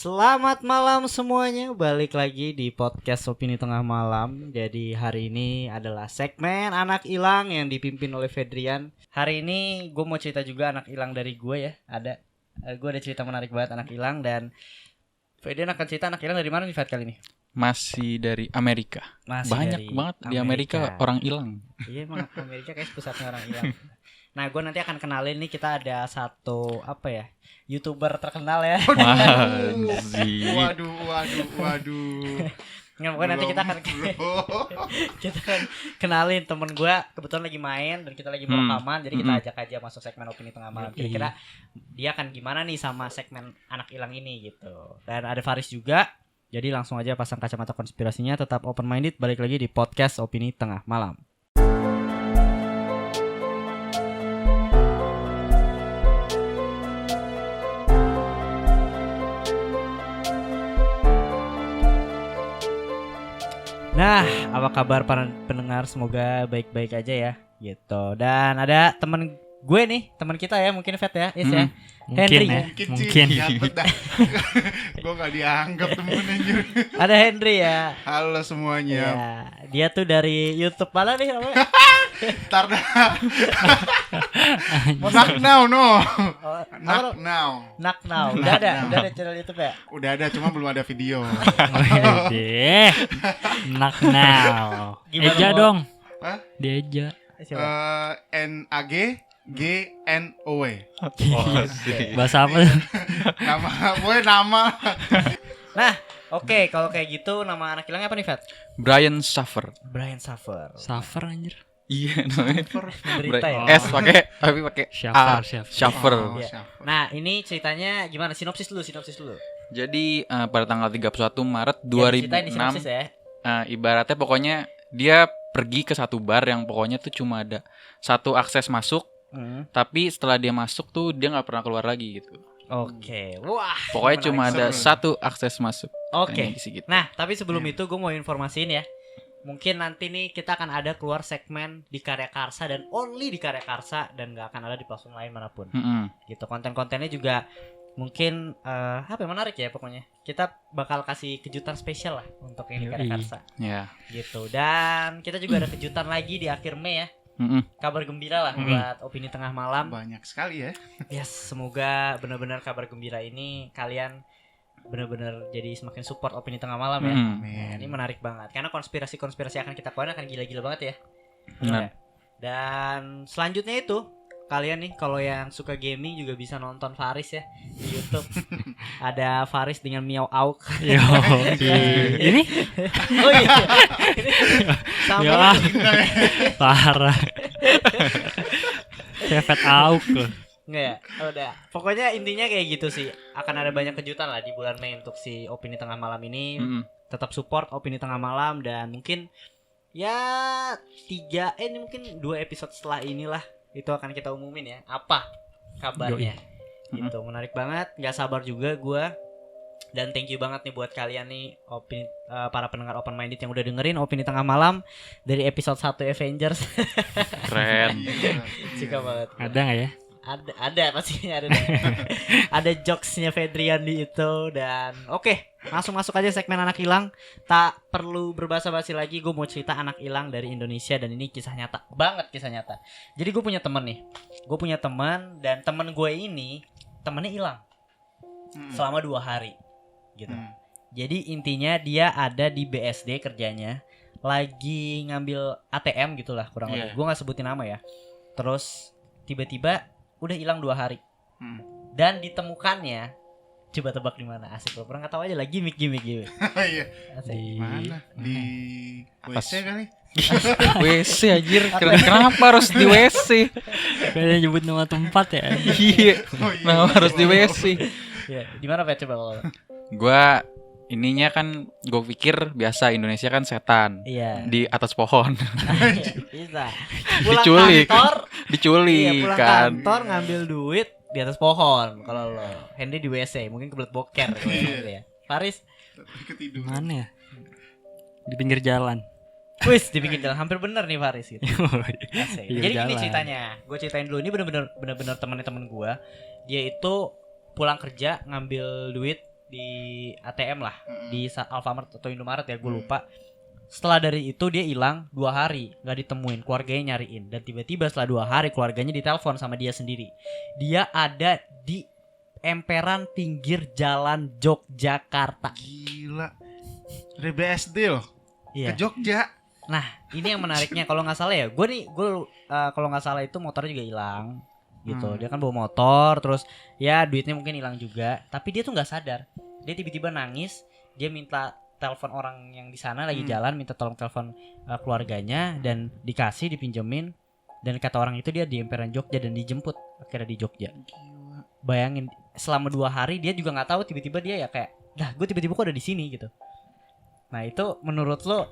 Selamat malam semuanya, balik lagi di podcast Opini Tengah Malam. Jadi hari ini adalah segmen Anak Ilang yang dipimpin oleh Fedrian. Hari ini gue mau cerita juga anak ilang dari gue ya. Gue ada cerita menarik banget anak ilang. Dan Fedrian akan cerita anak ilang dari mana nih Fed kali ini? Masih dari Amerika. Banyak banget di Amerika orang hilang. Iya emang Amerika kayak pusatnya orang hilang. Nah gue nanti akan kenalin nih, kita ada satu YouTuber terkenal ya. Waduh. Nggak, pokoknya nanti kita akan kenalin temen gue, kebetulan lagi main dan kita lagi mau rekaman. Jadi kita ajak aja masuk segmen Opini Tengah Malam. Kira-kira dia akan gimana nih sama segmen Anak Ilang ini gitu. Dan ada Faris juga. Jadi langsung aja pasang kacamata konspirasinya, tetap open minded, balik lagi di podcast Opini Tengah Malam. Nah, apa kabar para pendengar? Semoga baik-baik aja ya, gitu. Dan ada teman gue nih, teman kita ya, mungkin Fat ya, Is ya, Henry. Mungkin. Gue gak dianggap temen anjir. Ada Henry ya. Halo semuanya. Ya, dia tuh dari YouTube mana nih namanya? Ntar dah. Knock now no. Knock now. Udah ada channel YouTube ya? Udah ada, cuma belum ada video. Knock now. Eja dong. Hah? Dieja. NAGGNOW. Bahasa apa? Nama. Nah, oke, kalau kayak gitu nama anak hilangnya apa nih, Fat? Brian Suffer. Brian Suffer. Suffer anjir. Iya namanya. Menderita ya. S pakai Suffer. Iya. Nah, ini ceritanya gimana? Sinopsis dulu. Jadi pada tanggal 31 Maret Ceritain di 2006 sinopsis ya. Ibaratnya pokoknya dia pergi ke satu bar yang pokoknya tuh cuma ada satu akses masuk. Tapi setelah dia masuk tuh dia nggak pernah keluar lagi gitu. Oke, wah. Pokoknya cuma ada satu akses masuk. Oke. Gitu. Nah, tapi sebelum itu gue mau informasiin ya. Mungkin nanti nih kita akan ada keluar segmen di Karya Karsa dan only di Karya Karsa dan nggak akan ada di platform lain manapun. Gitu, konten-kontennya juga mungkin menarik ya pokoknya. Kita bakal kasih kejutan spesial lah untuk ini Karya Karsa. Ya. Gitu. Dan kita juga ada kejutan lagi di akhir Mei ya. Kabar gembira lah buat Opini Tengah Malam. Banyak sekali ya. Yes, semoga benar-benar kabar gembira ini kalian benar-benar jadi semakin support Opini Tengah Malam ya. Ini menarik banget karena konspirasi akan kita keluarin akan gila-gila banget ya. Benar. Dan selanjutnya itu kalian nih kalau yang suka gaming juga bisa nonton Faris ya di YouTube. Ada Faris dengan Miao Auk. Yo, ini Oh iya. Sama parah. Cepet Auk loh. Nggak ya? Udah. Pokoknya intinya kayak gitu sih. Akan ada banyak kejutan lah di bulan Mei untuk si Opini Tengah Malam ini. Tetap support Opini Tengah Malam dan mungkin ya 2 episode setelah inilah itu akan kita umumin ya. Apa kabarnya? Gitu. Menarik banget. Nggak sabar juga gue. Dan thank you banget nih buat kalian nih para pendengar open minded yang udah dengerin Opini Tengah Malam dari episode 1 Avengers. Keren. Suka banget. Ada nggak ya? Ada pastinya ada. Ada jokesnya Fedrian di itu. Dan oke, masuk aja segmen Anak Hilang. Tak perlu berbasa-basi lagi, gue mau cerita anak hilang dari Indonesia. Dan ini kisah nyata, banget kisah nyata. Jadi gue punya temen nih. Dan temen gue ini temennya hilang selama 2 hari gitu. Jadi intinya dia ada di BSD kerjanya, lagi ngambil ATM gitulah kurang lebih. Gue gak sebutin nama ya. Terus tiba-tiba udah hilang 2 hari. Dan ditemukannya, coba tebak di mana? Asik, lo pernah nggak tahu aja lah, gimmick. Iya. Di mana? Di WC kali? WC anjir. Kenapa harus di WC? Kayaknya nyebut nama tempat ya. Iya. Nah, harus di WC. Ya, di mana Pak coba kalau? Gua ininya kan gue pikir biasa Indonesia kan setan. Iya. Di atas pohon. Bisa. Diculik. Pulang Kan. kantor ngambil duit di atas pohon. Kalau lo Henry di WC, mungkin kebelet boker gitu ya. Faris Ketiduran. Mana ya? Di pinggir jalan. Wis dibikin jalan, hampir bener nih Faris gitu. Asik. Iya, Jadi jalan. gini ceritanya, gue ceritain dulu, ini bener-bener temen gue. Dia itu pulang kerja ngambil duit di ATM lah, di Alfamart atau Indomaret ya, gue lupa. Setelah dari itu dia hilang 2 hari, nggak ditemuin, keluarganya nyariin, dan tiba-tiba setelah 2 hari keluarganya ditelepon sama dia sendiri. Dia ada di emperan pinggir jalan Yogyakarta. Gila. Dari BSD loh Iya. ke Jogja. Nah, ini yang menariknya, kalau nggak salah ya, gue kalau nggak salah itu motornya juga hilang, gitu. Dia kan bawa motor, terus ya duitnya mungkin hilang juga, tapi dia tuh nggak sadar. Dia tiba-tiba nangis, dia minta telepon orang yang di sana lagi jalan, minta tolong telepon keluarganya, dan dikasih, dipinjemin, dan kata orang itu dia di emperan Jogja dan dijemput akhirnya di Jogja. Bayangin, selama 2 hari dia juga nggak tahu, tiba-tiba dia ya kayak, dah gue tiba-tiba kok ada di sini gitu. Nah itu menurut lo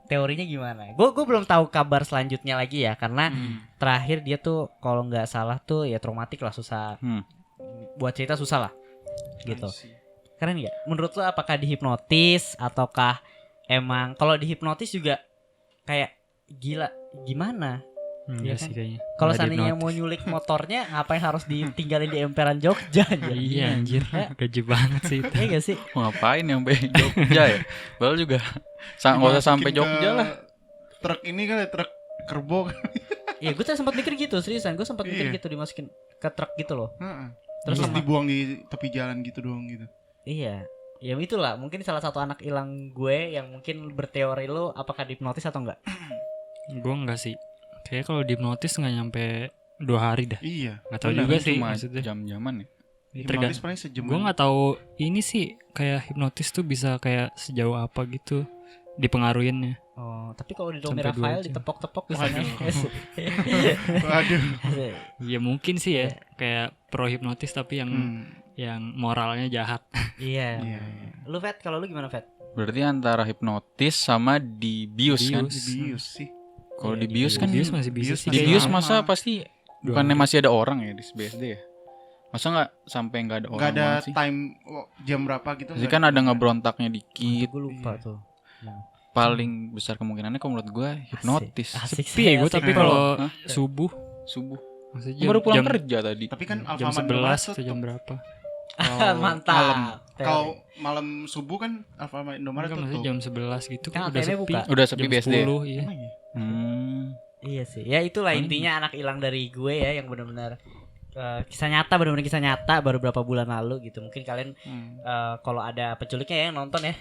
teorinya gimana? Gue belum tahu kabar selanjutnya lagi ya, karena terakhir dia tuh kalau nggak salah tuh ya traumatik lah, susah buat cerita, susah lah gitu. Keren nggak? Menurut lo apakah dihipnotis ataukah emang kalau dihipnotis juga kayak gila gimana? Iya kan? sih kayaknya. Kalau Nggak seandainya dihipnotis. mau nyulik motornya, ngapain harus ditinggalin di emperan Jogja aja? Iya anjir, gaji banget sih itu. Iya gak sih? Mau ngapain nyampe Jogja ya? Padahal juga nggak usah sampai Dimasukin Jogja ke lah. Truk ini kan truk kerbau. Iya, gue tuh sempat mikir gitu, seriusan. Gue sempat mikir Iya. gitu, dimasukin ke truk gitu loh. Heeh. Terus Terus sama- dibuang di tepi jalan gitu doang gitu. Iya. Ya itulah, mungkin salah satu anak hilang gue yang mungkin berteori lo apakah dihipnotis atau enggak. Gue enggak sih. Kayaknya kalau dihipnotis nggak nyampe 2 hari dah. Iya. Nggak tahu Benar, juga kan sih Cuma maksudnya. jam-jaman ya. Hipnotis paling sejam. Gue nggak tahu ini sih kayak hipnotis tuh bisa kayak sejauh apa gitu dipengaruhinnya. Oh, tapi kalau di Domi Sampai 2 Rafael jam. ditepok-tepok Waduh. misalnya. Waduh. Ya mungkin sih ya kayak pro hipnotis tapi yang yang moralnya jahat. Iya. Iya. Lu Vet, kalau lu gimana Vet? Berarti antara hipnotis sama dibius kan? Dibius sih. Kalau Iya, dibius kan Dibius masih bisa Dibius sih. masih dibius lama. masa pasti 2 bukannya hari. masih ada orang ya di BSD ya? Masa nggak sampai nggak ada orang Enggak ada banget sih? time jam berapa gitu. Pasti nggak kan ada ada. ngebrontaknya dikit. Gue lupa Iya. tuh. Paling besar kemungkinannya kalau menurut gue hipnotis. Asik Sepi ya gue, asik. tapi Asik. kalau Hah? subuh Subuh. maksudnya Baru pulang jam, kerja tadi. Tapi kan jam Alfamart 11 Indomaret atau tutup. jam berapa? Kalau Mantap. malam. Teori. Kalau malam subuh kan Alfamart Indomaret Enggak, maksudnya tutup. jam 11 gitu Kan kan udah ATM-nya sepi. buka. Udah sepi Jam BSD. 10 iya. Emang ya? Iya sih. Ya itulah intinya anak hilang dari gue ya, yang benar-benar kisah nyata, benar-benar kisah nyata, baru berapa bulan lalu gitu. Mungkin kalian kalau ada penculiknya ya yang nonton ya.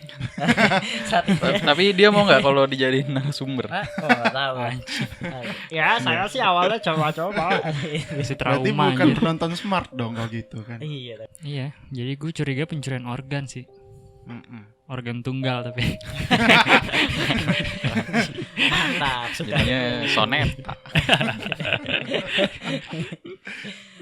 Saat itu ya. Tapi dia mau nggak kalau dijadiin narasumber? Hah? Oh, gak tahu. Ya, saya sih awalnya coba-coba. Masih Berarti trauma bukan anjir. penonton smart dong kalau gitu kan. Iya. Iya, jadi gue curiga pencurian organ sih. Mm-mm. Organ tunggal tapi. Mantap, sudah. Jadinya soneta.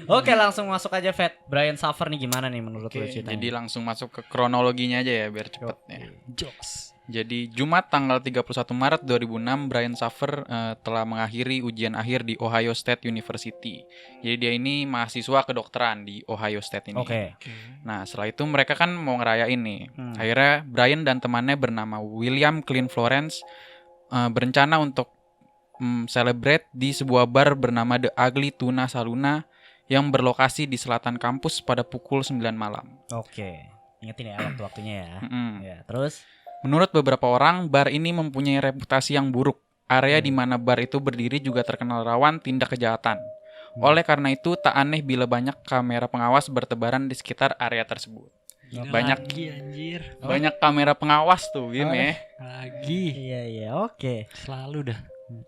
Oke, langsung masuk aja Vet. Brian Suffer nih gimana nih menurut Oke, lu ceritanya? Jadi langsung masuk ke kronologinya aja ya biar cepet ya. Jokes. Jadi Jumat tanggal 31 Maret 2006 Brian Suffer telah mengakhiri ujian akhir di Ohio State University. Jadi dia ini mahasiswa kedokteran di Ohio State ini. Oke. Nah setelah itu mereka kan mau ngerayain nih. Akhirnya Brian dan temannya bernama William Clint Florence berencana untuk celebrate di sebuah bar bernama The Ugly Tuna Saloon yang berlokasi di selatan kampus pada pukul 9 malam. Oke. Ingetin ya waktu-waktunya ya. Mm-mm. Ya, terus Menurut beberapa orang, bar ini mempunyai reputasi yang buruk. Area di mana bar itu berdiri juga terkenal rawan tindak kejahatan. Oleh karena itu, tak aneh bila banyak kamera pengawas bertebaran di sekitar area tersebut. Banyak- lagi anjir. Banyak kamera pengawas tuh, Bim ya. Lagi. iya, oke. Selalu dah.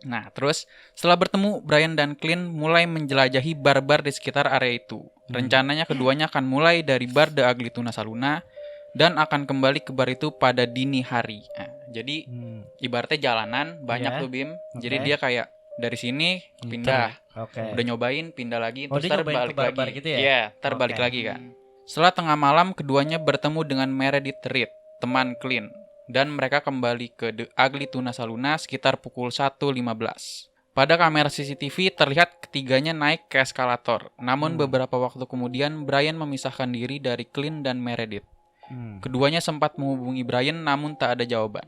Nah, terus setelah bertemu, Brian dan Clint mulai menjelajahi bar-bar di sekitar area itu. Rencananya keduanya akan mulai dari bar The Ugly Tuna Saloon dan akan kembali ke bar itu pada dini hari. Nah, jadi ibaratnya jalanan banyak Iya. tuh Bim. Oke. Jadi dia kayak dari sini pindah, Oke. udah nyobain pindah lagi, Oh, terus dia ntar nyobain ke balik bar-bar lagi. gitu ya? Iya, ntar balik Oke. lagi kan. Setelah tengah malam, keduanya bertemu dengan Meredith Reed, teman Clint, dan mereka kembali ke The Ugly Tuna Saloon sekitar pukul 1.15. Pada kamera CCTV terlihat ketiganya naik ke eskalator. Namun beberapa waktu kemudian Brian memisahkan diri dari Clint dan Meredith. Keduanya sempat menghubungi Brian namun tak ada jawaban.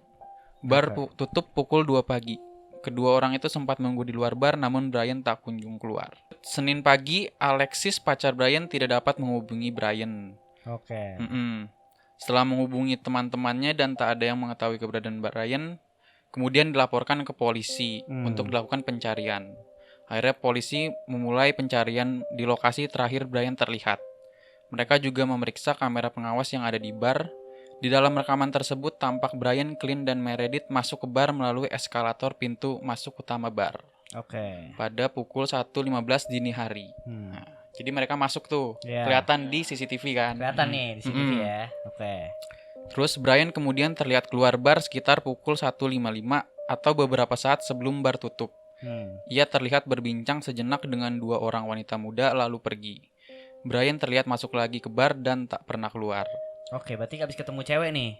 Bar tutup pukul 2 pagi. Kedua orang itu sempat menunggu di luar bar namun Brian tak kunjung keluar. Senin pagi, Alexis pacar Brian tidak dapat menghubungi Brian. Oke. Mm-mm. Setelah menghubungi teman-temannya dan tak ada yang mengetahui keberadaan Brian, kemudian dilaporkan ke polisi untuk dilakukan pencarian. Akhirnya polisi memulai pencarian di lokasi terakhir Brian terlihat. Mereka juga memeriksa kamera pengawas yang ada di bar. Di dalam rekaman tersebut tampak Brian, Clint, dan Meredith masuk ke bar melalui eskalator pintu masuk utama bar Oke. pada pukul 1.15 dini hari. Nah, jadi mereka masuk tuh, Ya. kelihatan di CCTV kan. Kelihatan nih di sini ya. Oke. Terus Brian kemudian terlihat keluar bar sekitar pukul 1.55 atau beberapa saat sebelum bar tutup. Ia terlihat berbincang sejenak dengan 2 orang wanita muda lalu pergi. Brian terlihat masuk lagi ke bar dan tak pernah keluar. Oke, berarti habis ketemu cewek nih.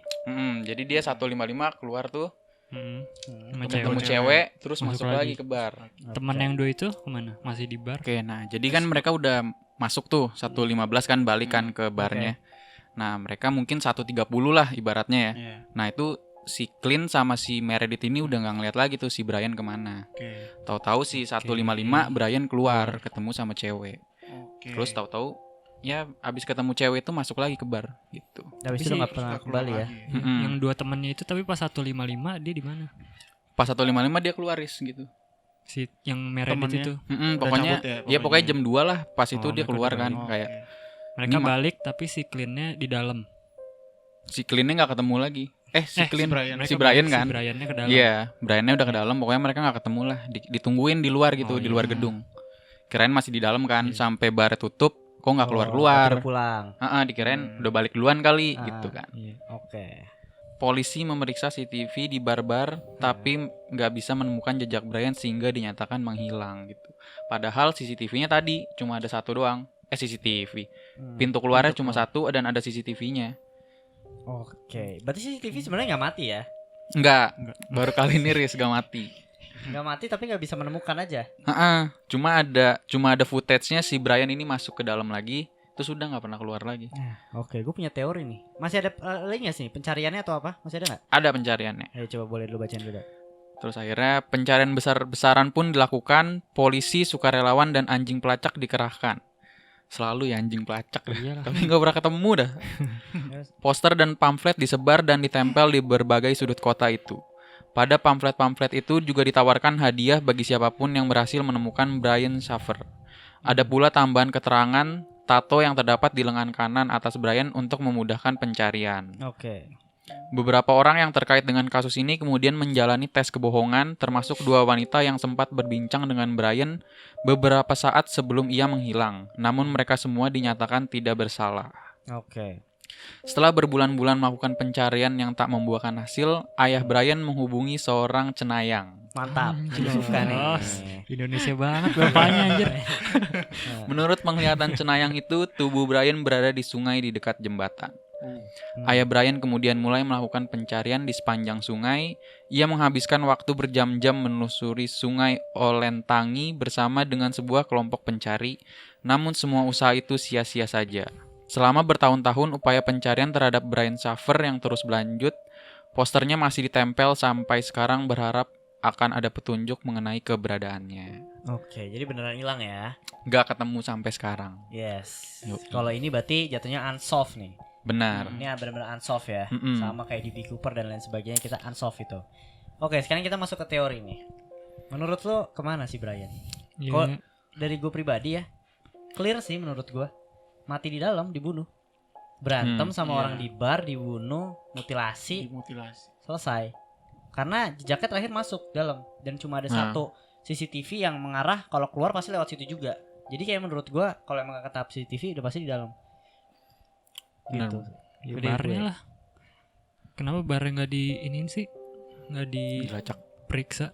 Jadi dia 1.55 keluar tuh, Sama ketemu cewek. cewek, terus Masuk masuk lagi lagi. ke bar. Teman yang 2 itu kemana? Masih di bar? Oke, nah jadi kan mereka udah masuk tuh 1.15 kan, balik kan ke barnya. Nah mereka mungkin 1.30 lah ibaratnya ya. Iya. Nah itu si Clint sama si Meredith ini udah nggak ngeliat lagi tuh si Brian kemana. Oke. Tahu-tahu si 1.55 Brian keluar ketemu sama cewek. Oke. Terus tahu-tahu ya abis ketemu cewek itu masuk lagi ke bar gitu. Habis Tapi itu sih, nggak pernah Sudah keluar kembali ya. lagi. Yang 2 temannya itu tapi pas 155 dia di mana? Pas 1.55 dia keluar gitu. Si yang Meredith Temennya. itu. Pokoknya cabut ya, ya pokoknya jam 2 lah. Pas itu dia mereka keluar udah kan Oh, kayak oke. Mereka Ini balik tapi si Clint-nya di dalam. si Clint-nya nggak ketemu lagi. Si Clint, Brian. si Brian kan. Si Brian-nya ke dalam. Iya, Brian-nya udah ke dalam. Pokoknya mereka nggak ketemu lah. Ditungguin di luar gitu, Oh, di iya. luar gedung. Kirain masih di dalam kan, Iya. sampai bar tutup. Kok nggak Oh, keluar-keluar? udah pulang. Dikirain udah balik duluan kali gitu kan. Iya. Oke. Polisi memeriksa CCTV di bar-bar, tapi nggak bisa menemukan jejak Brian sehingga dinyatakan menghilang gitu. Padahal CCTV-nya tadi cuma ada satu doang. CCTV. Pintu keluarnya cuma satu dan ada CCTV-nya. Oke. Berarti CCTV sebenarnya nggak mati ya? Enggak, Enggak. baru kali ini Riz gak mati. Nggak mati tapi nggak bisa menemukan aja. Cuma ada footage-nya si Brian ini masuk ke dalam lagi, terus udah nggak pernah keluar lagi. Oke, gue punya teori nih. Masih ada link nggak sih pencariannya atau apa? Masih ada nggak? Ada pencariannya. Ayo coba boleh dulu bacain dulu. Dak. Terus akhirnya pencarian besar-besaran pun dilakukan, polisi, sukarelawan, dan anjing pelacak dikerahkan. Selalu ya anjing pelacak dah. Iyalah. Tapi nggak pernah ketemu dah. Poster dan pamflet disebar dan ditempel di berbagai sudut kota itu. Pada pamflet-pamflet itu juga ditawarkan hadiah bagi siapapun yang berhasil menemukan Brian Shaffer. Ada pula tambahan keterangan tato yang terdapat di lengan kanan atas Brian untuk memudahkan pencarian. Oke. Beberapa orang yang terkait dengan kasus ini kemudian menjalani tes kebohongan, termasuk 2 wanita yang sempat berbincang dengan Brian beberapa saat sebelum ia menghilang. Namun mereka semua dinyatakan tidak bersalah. Oke. Setelah berbulan-bulan melakukan pencarian yang tak membuahkan hasil, ayah Brian menghubungi seorang cenayang. Mantap. Suka nih. Indonesia banget bapaknya anjir. Menurut penglihatan cenayang itu, tubuh Brian berada di sungai di dekat jembatan. Ayah Brian kemudian mulai melakukan pencarian di sepanjang sungai. Ia menghabiskan waktu berjam-jam menelusuri sungai Olentangi bersama dengan sebuah kelompok pencari. Namun semua usaha itu sia-sia saja. Selama bertahun-tahun upaya pencarian terhadap Brian Shaffer yang terus berlanjut, posternya masih ditempel sampai sekarang berharap akan ada petunjuk mengenai keberadaannya. Oke, jadi beneran hilang ya. Gak ketemu sampai sekarang. Yes. Yoi. Kalau ini berarti jatuhnya unsolved nih. Benar. Ini benar-benar unsolved ya. Mm-mm. Sama kayak di Cooper dan lain sebagainya kita unsolved itu. Oke, sekarang kita masuk ke teori nih. Menurut lo kemana sih Brian? Iya. Kok dari gue pribadi ya, clear sih menurut gue. Mati di dalam, dibunuh. Berantem sama iya. orang di bar, dibunuh, mutilasi, Dimutilasi. selesai. Karena jejaknya terakhir masuk dalam dan cuma ada Nah. satu CCTV yang mengarah kalau keluar pasti lewat situ juga. Jadi kayak menurut gue kalau emang kata CCTV udah pasti di dalam. Benar. Gitu. Ya, Udah, barnya gue. lah. Kenapa barnya nggak di iniin sih? Nggak Dilacak. diperiksa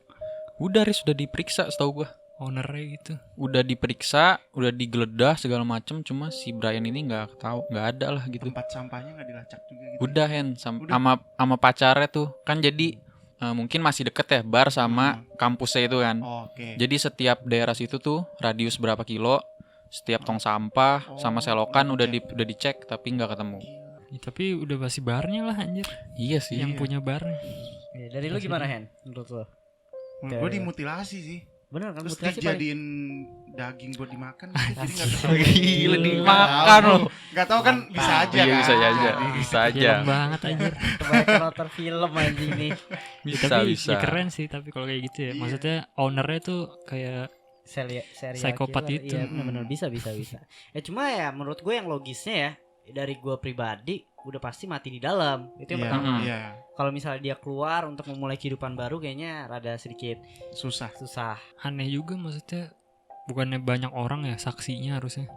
Udah Riz, sudah diperiksa setahu gua. ownernya gitu? Udah diperiksa, udah digeledah segala macem, cuma si Brian ini nggak tahu, nggak ada lah gitu. Tempat sampahnya nggak dilacak juga gitu. Udah Hen, Udah. sama pacarnya tuh kan jadi mungkin masih deket ya bar sama kampusnya itu kan. Oh, oke. Jadi setiap daerah situ tuh radius berapa kilo, setiap tong sampah sama selokan udah dicek tapi nggak ketemu. Ya, tapi udah pasti barnya lah anjir. Iya sih. Yang punya barnya. Ya, dari lu gimana Hen? Menurut lo? Menurut gue dimutilasi sih. Bener kan Terus mutilasi paling dijadiin daging buat dimakan gitu, jadi nggak Asik. tahu. Gila, Gila. dimakan loh. Nggak tahu kan, Mantap. bisa aja Iya, kan. bisa aja. Jadi. Bisa aja. Film banget anjir. kebanyakan nonton film anjing nih. Bisa, Tapi bisa. ya keren sih tapi kalau kayak gitu ya. Iya. Maksudnya ownernya tuh kayak Serial Psikopat killer. gitu. Iya benar-benar bisa. Cuma ya menurut gue yang logisnya ya dari gue pribadi udah pasti mati di dalam. Itu yang Iya, pertama. iya, Kalau misalnya dia keluar untuk memulai kehidupan baru kayaknya rada sedikit susah. susah. aneh juga maksudnya. Bukannya banyak orang ya saksinya harusnya.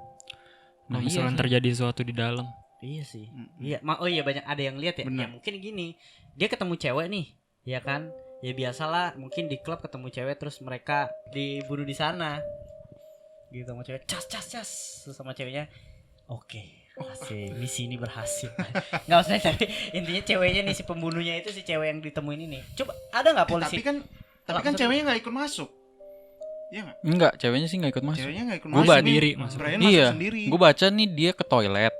Nah, Nah, iya misalnya sih. terjadi sesuatu di dalam. Iya sih. Mm-mm. Iya, oh iya banyak ada yang lihat ya. Bener. Ya mungkin gini. Dia ketemu cewek nih, ya kan? Ya biasalah mungkin di klub ketemu cewek terus mereka dibunuh di sana. Gitu sama cewek cas terus sama ceweknya. Oke. Asik, misi ini berhasil. Enggak usah tapi intinya ceweknya nih si pembunuhnya itu si cewek yang ditemuin ini. Coba ada nggak polisi? Tapi kan Maksudnya- ceweknya nggak ikut masuk. Iya nggak? Enggak, ceweknya sih nggak ikut masuk. Ceweknya nggak ikut Gua masuk. sendiri nih. masuk. Brian Iya. masuk sendiri. Gue baca nih dia ke toilet.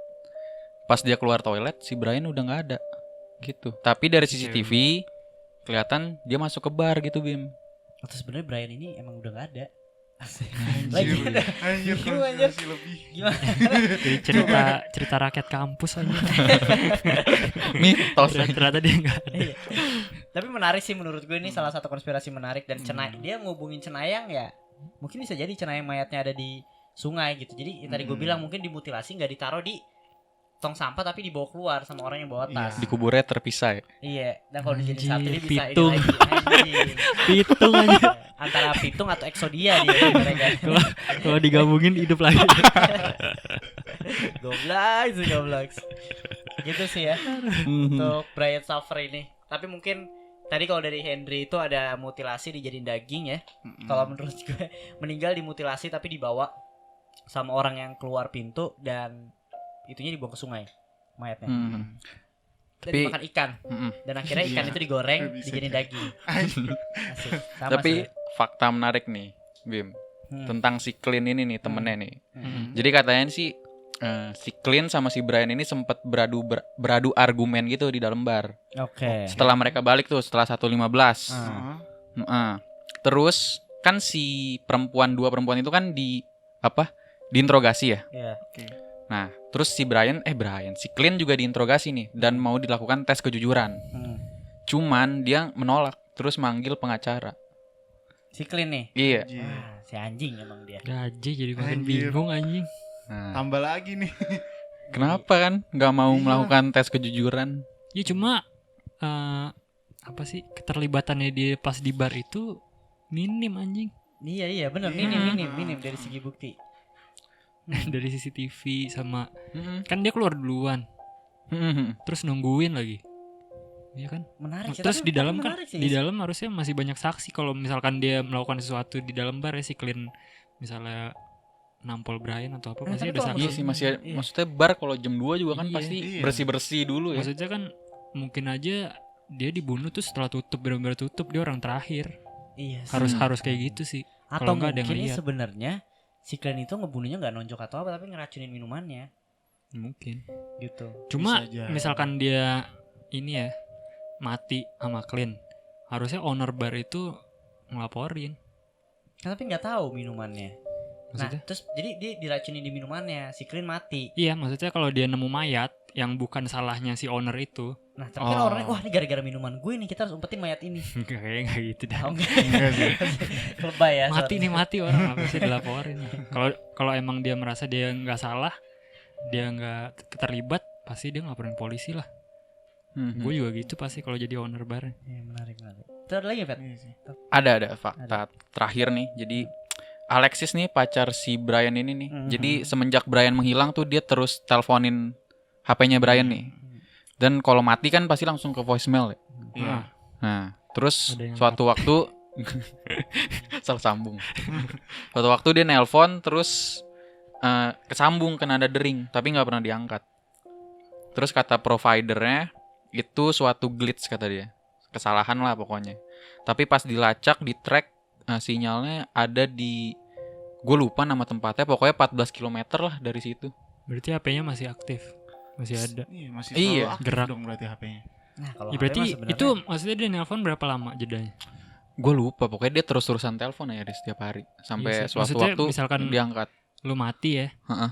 Pas dia keluar toilet si Brian udah nggak ada. Gitu. Tapi dari CCTV kelihatan dia masuk ke bar gitu, Bim. Atau sebenarnya Brian ini emang udah nggak ada. Asik. Anjir, Lagi ada. anjir, Gimana? konspirasi lebih. Gimana? Jadi cerita rakyat kampus aja. Mitos. Ternyata dia enggak ada. Iya. Tapi menarik sih menurut gue ini salah satu konspirasi menarik dan dia ngubungin Cenayang ya. Mungkin bisa jadi Cenayang mayatnya ada di sungai gitu. Jadi yang tadi gue bilang mungkin dimutilasi nggak ditaruh di tong sampah tapi dibawa keluar sama orang yang bawa tas. Di kuburnya terpisah ya. Iya. Dan kalau dijadiin Anjir, satu dia bisa ini pitung. lagi. Anjing. Pitung aja. Antara pitung atau eksodia dia mereka. Kalau digabungin hidup lagi. Goblok. Gitu sih ya. Untuk Brian Suffer ini. Tapi mungkin tadi kalau dari Henry itu ada mutilasi dijadiin daging ya. Kalau menurut gue meninggal dimutilasi tapi dibawa sama orang yang keluar pintu dan itunya dibuang ke sungai mayatnya. Hmm. Dan Tapi- dimakan ikan Mm-mm. dan akhirnya ikan Iya. itu digoreng Bisa dijadiin jadi. daging. Anjir. Asik. Sama Tapi sih. fakta menarik nih, Bim. Tentang si Clint ini nih temennya nih. Hmm. Jadi katanya sih si Clint sama si Brian ini sempat beradu argumen gitu di dalam bar. Oke. Setelah mereka balik tuh setelah 1.15. Ah. Heeh. Terus kan si dua perempuan itu kan diinterogasi ya. Iya. Oke. Nah, terus si si Clint juga diinterogasi nih dan mau dilakukan tes kejujuran. Hmm. Cuman dia menolak, terus manggil pengacara. Si Clint nih. Iya. Anjir. Wah, si anjing emang dia. Gaji jadi makin Anjir. bingung anjing. Nah, Tambah lagi nih. kenapa kan nggak mau Iya. melakukan tes kejujuran? Ya cuma apa sih keterlibatannya dia pas di bar itu minim anjing. Iya benar Iya. minim dari segi bukti. Dari CCTV sama Mm-mm. kan dia keluar duluan, Mm-mm. terus nungguin lagi. Iya kan? Menarik sih. Terus tapi di dalam kan menarik sih. di dalam harusnya masih banyak saksi kalau misalkan dia melakukan sesuatu di dalam bar ya si Clint misalnya nampol Brian atau apa pasti tapi ada kalau saksi. Iya sih masih Iya. maksudnya bar kalau jam 2 juga kan Iya. pasti Iya. bersih-bersih dulu ya. Maksudnya kan mungkin aja dia dibunuh tuh setelah tutup benar-benar tutup dia orang terakhir. Iya. sih. Harus kayak gitu sih. Atau kalau nggak ada yang mungkin lihat. sebenarnya si Clint itu ngebunuhnya nggak nonjok atau apa tapi ngeracunin minumannya Mungkin. gitu. Cuma Bisa aja. misalkan dia ini ya mati sama Clint, harusnya owner bar itu ngelaporin. Tapi nggak tahu minumannya. Maksudnya? Nah, terus jadi dia diracunin di minumannya, si Clint mati. Iya, maksudnya kalau dia nemu mayat yang bukan salahnya si owner itu, Nah, tapi kan Oh. orangnya wah ini gara-gara minuman gue nih kita harus umpetin mayat ini. kayaknya nggak gitu dah. Oh, enggak. Enggak sih. Lebay ya. Mati sorry. nih mati orang apa sih dilaporin. Kalau emang dia merasa dia nggak salah, dia nggak terlibat, pasti dia ngelaporin polisi lah. Mhm. Gue juga gitu pasti kalau jadi owner bar. Iya, menarik. Itu ada lagi, Fet? Iya sih. Ada fakta terakhir nih. Jadi Alexis nih pacar si Brian ini nih. Mhm. Jadi semenjak Brian menghilang tuh dia terus teleponin HP-nya Brian nih. Dan kalau mati kan pasti langsung ke voicemail ya. Iya. Nah, terus Ada yang suatu waktu salah sambung. Suatu waktu dia nelpon terus kesambung ke nada dering tapi nggak pernah diangkat. Terus kata providernya itu suatu glitch kata dia. Kesalahan lah pokoknya. Tapi pas dilacak di track sinyalnya ada di gue lupa nama tempatnya pokoknya 14 km lah dari situ. Berarti HP-nya masih aktif, masih ada. Iya, masih Iya. selalu aktif Gerak. dong berarti HP-nya. Nah, kalau Ya, HP berarti mah sebenarnya- itu maksudnya dia nelpon berapa lama jedanya? Gue lupa, pokoknya dia terus-terusan telepon ya di setiap hari sampai Iya sih. suatu Maksudnya waktu misalkan diangkat. lu mati ya. Heeh.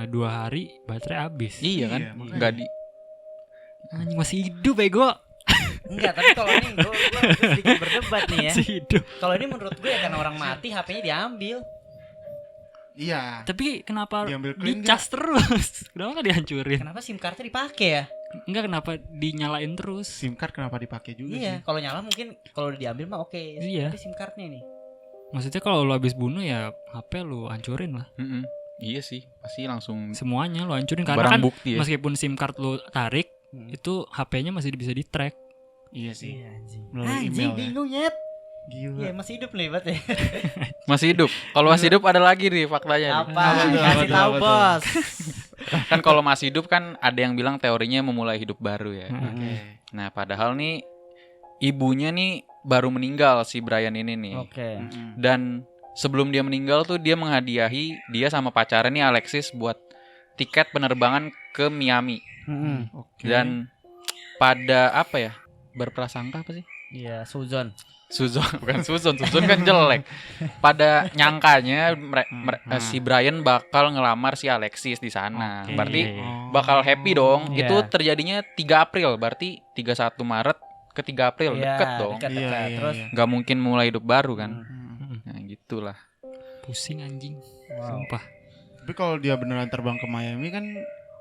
2 hari baterai habis. Iya kan? Iya, makanya. Nggak di Anjing masih hidup bego. Enggak, tapi kalau ini gue sedikit berdebat nih ya. Masih hidup. Kalau ini menurut gue ya karena orang mati HP-nya diambil. Iya. Tapi kenapa Diambil clean dicas terus? Kenapa nggak dihancurin? Kenapa SIM cardnya dipakai ya? Enggak, kenapa dinyalain terus? SIM card kenapa dipakai juga Iya, sih? kalau nyala mungkin kalau diambil mah oke. Iya. Tapi SIM cardnya nih. Maksudnya kalau lu habis bunuh ya HP lu hancurin lah. Mm-mm. Iya sih, pasti langsung Semuanya lu hancurin karena barang kan bukti ya. meskipun SIM card lu tarik itu HP-nya masih bisa di-track. Iya sih. Iya anjing. Melalui Anjing email ya. bingung nyet. Gila. Iya masih hidup nih bat ya. Masih hidup. Kalau masih hidup ada lagi nih faktanya nih. Apa? Apa tuh, Kasih apa tahu tuh? bos. Kan kalau masih hidup kan ada yang bilang teorinya memulai hidup baru ya. Oke. Nah, padahal nih ibunya nih baru meninggal si Brian ini nih. Oke. Mm-mm. Dan sebelum dia meninggal tuh dia menghadiahi dia sama pacarnya nih Alexis buat tiket penerbangan ke Miami. Oke. Dan pada apa ya? Berprasangka apa sih? Iya, Suzon. Suzon, bukan Suzon kan jelek. Pada nyangkanya si Brian bakal ngelamar si Alexis di sana. Oke. Berarti Oh. bakal happy dong. Iya. Itu terjadinya 3 April, berarti 31 Maret ke 3 April deket dong. Dekat. Iya, iya, Terus iya. Gak mungkin mulai hidup baru kan. Mm. Nah, gitulah. Pusing anjing. wow. Sumpah. Tapi kalau dia beneran terbang ke Miami kan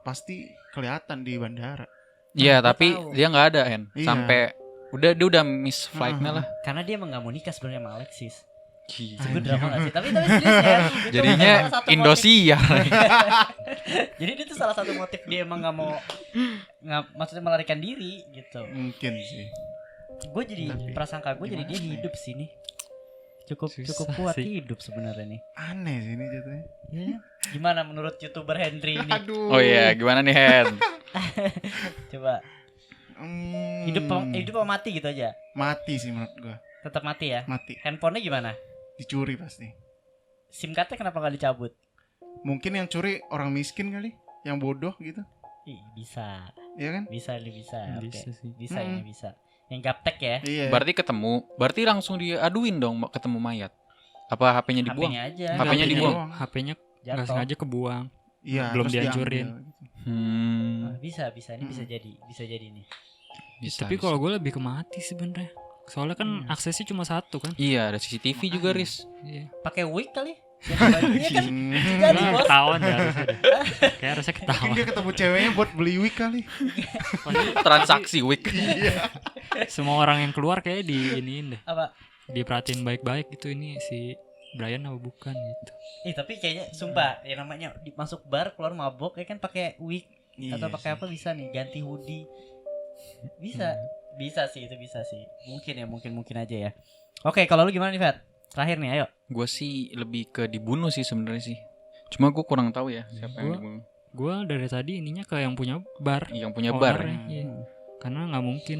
pasti kelihatan di bandara. Iya, gua tapi tahu. dia nggak ada Hen. Iya. Sampai dia udah miss flightnya lah. Karena dia emang gak mau nikah sebenarnya sama Alexis. Gila. Gue drama gak sih? Tapi serius ya. Itu Jadinya salah satu motif. Indosiar. Jadi itu salah satu motif dia emang gak mau maksudnya melarikan diri gitu. Mungkin sih. Gue jadi Tapi prasangka gue jadi dia gimana ya? hidup sih nih. Cukup Susah kuat sih. hidup sebenarnya nih. Aneh sih ini jatuhnya. Ya. Gimana menurut YouTuber Henry ini? Aduh. Oh iya, gimana nih Hen? Coba hidup apa mati gitu aja. Mati sih menurut gua. Tetap mati ya. Mati. Handphonenya gimana? Dicuri pasti. SIM cardnya kenapa nggak dicabut? Mungkin yang curi orang miskin kali, yang bodoh gitu. Ih, bisa. Iya kan? Bisa nih bisa. Oke. Bisa sih. Bisa Mm-mm. ini bisa. Yang gaptek ya. Iya. Berarti ketemu, berarti langsung diaduin dong ketemu mayat. Apa HP-nya dibuang? HP-nya aja. HP-nya dibuang. HP-nya nggak Jatuh. sengaja kebuang. Iya, belum terus dihancurin. diambil gitu. Ah, bisa ini bisa jadi nih. Bisa, Tapi bisa. kalau gue lebih ke mati sebenarnya. Soalnya kan aksesnya cuma satu kan. Iya, ada CCTV juga, Riz. Iya. Pakai wig kali? Ganti bajunya kan jadi Nah, bos. ketahuan ya harusnya deh. Kayak harusnya Mungkin ketahuan. dia ketemu ceweknya buat beli wig kali. Transaksi week. Semua orang yang keluar kayak di iniin deh. Apa? Diperhatiin baik-baik gitu ini si Brian apa bukan gitu. Tapi kayaknya sumpah ya namanya masuk bar keluar mabok ya kan pakai wig Iya atau pakai sih. apa bisa nih ganti hoodie. Bisa. Bisa sih itu bisa sih. Mungkin aja ya. Oke, kalau lu gimana nih, Fat? Terakhir nih, ayo. Gue sih lebih ke dibunuh sih sebenarnya sih. Cuma gue kurang tahu ya siapa yang Gua- dibunuh. Gue dari tadi ininya ke yang punya bar. Yang punya bar. Ownernya, Ya. iya. Karena nggak mungkin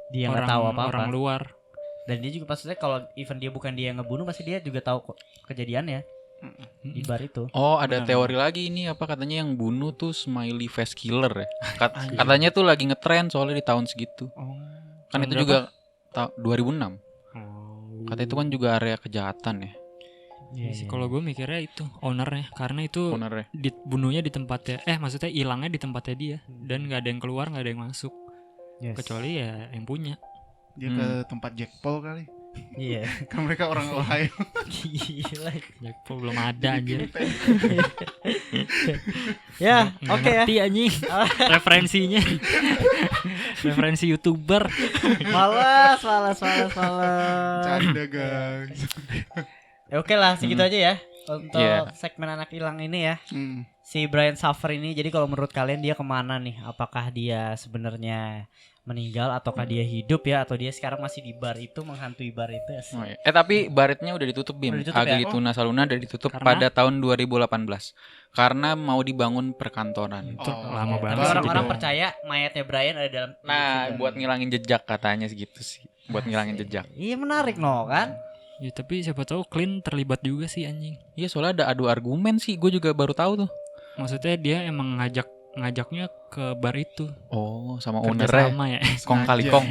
Dia nggak orang, tahu apa-apa. orang luar. Dan dia juga maksudnya kalau even dia bukan dia yang ngebunuh pasti dia juga tahu kok kejadiannya di bar itu. Oh, ada Benar. teori lagi ini apa katanya yang bunuh tuh smiley face killer ya. Katanya tuh lagi ngetren soalnya di tahun segitu. Oh. Kan Tahun itu berapa? juga 2006. Oh. Kata itu kan juga area kejahatan ya Iya sih, kalau gue mikirnya itu ownernya karena itu ownernya. dibunuhnya di tempatnya maksudnya hilangnya di tempatnya dia dan nggak ada yang keluar nggak ada yang masuk kecuali ya yang punya. Dia ke tempat Jack Paul kali. Iya. Kan mereka orang Ohio. Gila. Jack Paul belum ada anjir. Ya, Nggak oke ya. ngerti anjing referensinya. Referensi YouTuber. Malas. Canda guys. Ya oke lah, segitu aja ya untuk Iya. segmen anak hilang ini ya. Hmm. Si Brian Suffer ini, jadi kalau menurut kalian dia kemana nih? Apakah dia sebenarnya meninggal ataukah dia hidup ya? Atau dia sekarang masih di bar itu, menghantui bar itu ya? Oh, iya. Tapi baretnya udah ditutup Bim. Udah ditutup ya? Agli Tuna Saluna udah ditutup Karena? pada tahun 2018 karena mau dibangun perkantoran. Itu Oh, lama Tapi banget sih orang-orang gitu. percaya mayatnya Brian ada dalam. Nah, situ. buat ngilangin jejak katanya segitu sih. Buat ngilangin Asik. jejak. Iya menarik no kan? Ya tapi siapa tahu Clint terlibat juga sih anjing. Iya, soalnya ada adu argumen sih. Gue juga baru tahu tuh. Maksudnya dia emang ngajak ngajaknya ke bar itu. Oh, sama Kerja ownernya. sama ya. Kong kali kong.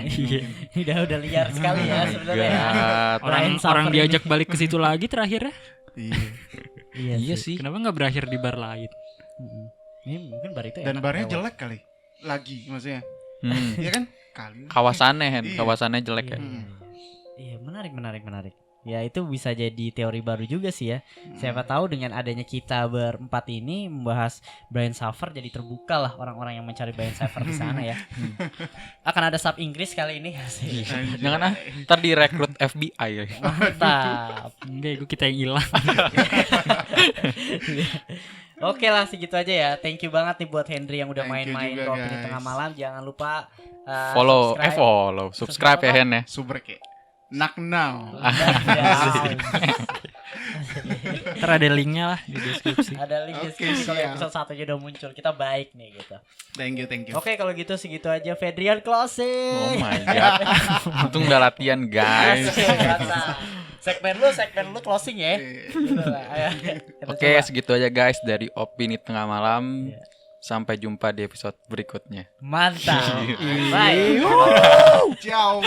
Iya. Udah liar sekali ya sebenarnya. God. Brian Orang Suffer diajak balik ke situ lagi terakhirnya. Iya. Iya sih. Kenapa nggak berakhir di bar lain? Mm-mm. Ini mungkin bar itu Dan enak barnya lewat. jelek kali. Lagi maksudnya. Hmm. Iya kan? Kali. Kawasannya, Hen. Iya. Kawasannya jelek ya. Iya. Iya, menarik. Ya itu bisa jadi teori baru juga sih ya. Siapa tahu dengan adanya kita berempat ini membahas Brian Suffer jadi terbuka lah orang-orang yang mencari Brian Suffer di sana ya. Akan ada sub Inggris kali ini. Asik. Anjay. Jangan ntar direkrut FBI ya. Mantap. Enggak, itu kita yang hilang. Oke lah segitu aja ya. Thank you banget nih buat Henry yang udah Thank you main-main juga, ke Opini guys. Tengah Malam. Jangan lupa Subscribe ya, Hen ya. Subrek ya. Knock now. Ntar ada linknya lah di deskripsi. Ada link Oke, deskripsi kalau siap. episode 1 aja udah muncul. Kita baik nih gitu. Thank you. Oke kalau gitu segitu aja. Fedrian closing. Oh my god. Untung udah latihan, guys. Asik, mantap. segmen lu closing ya. Gitu lah. Ayo, kita Oke, coba. segitu aja guys dari Opini Tengah Malam. Iya. Sampai jumpa di episode berikutnya. Mantap. Bye. Ciao.